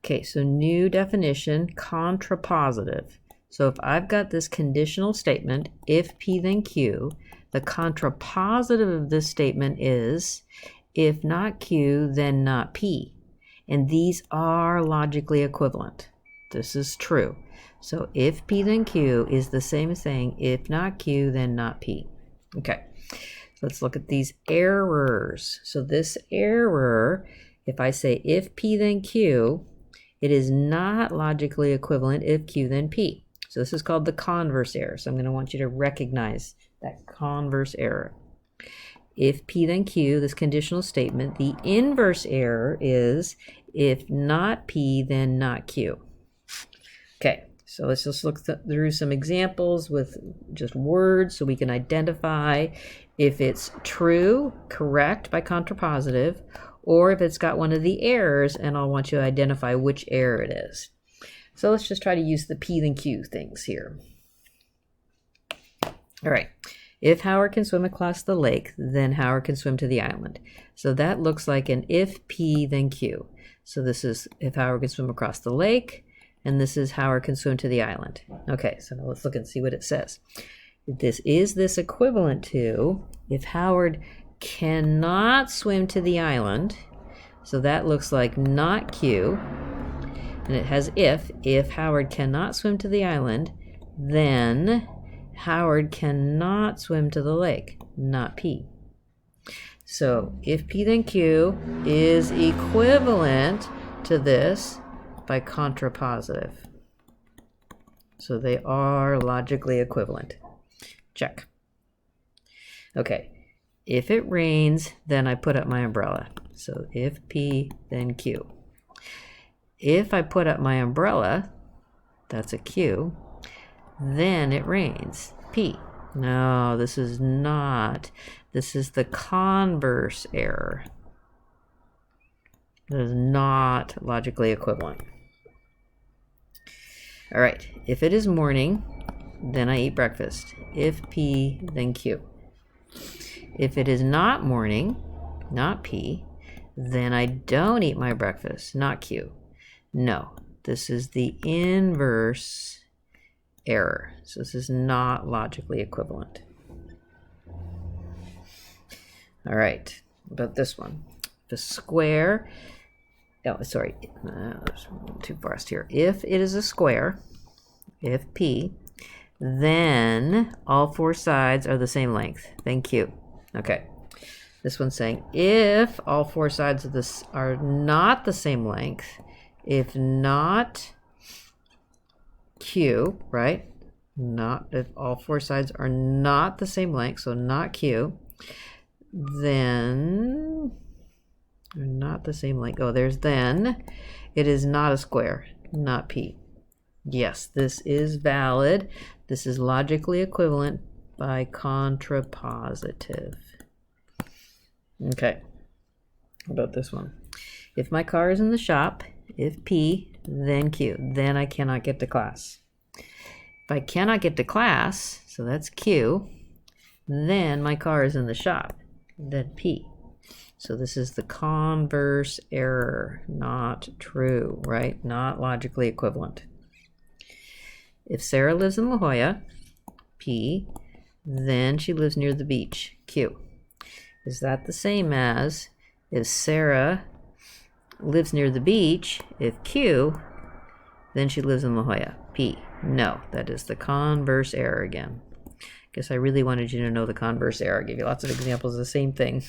Okay, so new definition, contrapositive. So if I've got this conditional statement, if P then Q, the contrapositive of this statement is if not Q, then not P. And these are logically equivalent. This is true. So if P then Q is the same as saying if not Q, then not P. Okay, so let's look at these errors. So this error, if I say if P then Q, it is not logically equivalent if Q then P. So this is called the converse error. So I'm going to want you to recognize that converse error. If P then Q, this conditional statement, the inverse error is if not P, then not Q. Okay, so let's just look through some examples with just words so we can identify if it's true, correct by contrapositive, or if it's got one of the errors, and I'll want you to identify which error it is. So let's just try to use the P then Q things here. All right. If Howard can swim across the lake, then Howard can swim to the island. So that looks like an if P then Q. So this is if Howard can swim across the lake, and this is Howard can swim to the island. Okay, so now let's look and see what it says. Is this equivalent to if Howard cannot swim to the island? So that looks like not Q. And it has if Howard cannot swim to the island, then Howard cannot swim to the lake, not P. So if P then Q is equivalent to this by contrapositive. So they are logically equivalent. Check. Okay, if it rains, then I put up my umbrella. So if P, then Q. If I put up my umbrella, that's a Q, then it rains, P. No, this is not. This is the converse error. It is not logically equivalent. All right, if it is morning, then I eat breakfast. If P, then Q. If it is not morning, not P, then I don't eat my breakfast, not Q. No, this is the inverse error. So this is not logically equivalent. All right, about this one. The square, sorry, too fast here. If it is a square, if P, then all four sides are the same length, then Q. Okay, this one's saying if all four sides of this are not the same length, if not Q, right? Not if all four sides are not the same length, so not Q, then they're not the same length. Oh, there's then. It is not a square, not P. Yes, this is valid. This is logically equivalent by contrapositive. Okay, how about this one? If my car is in the shop, if P, then Q, then I cannot get to class. If I cannot get to class, so that's Q, then my car is in the shop, then P. So this is the converse error, not true, right? Not logically equivalent. If Sarah lives in La Jolla, P, then she lives near the beach, Q. Is that the same as if Sarah lives near the beach, if Q, then she lives in La Jolla, P? No, that is the converse error again. Guess I really wanted you to know the converse error. I gave you lots of examples of the same thing.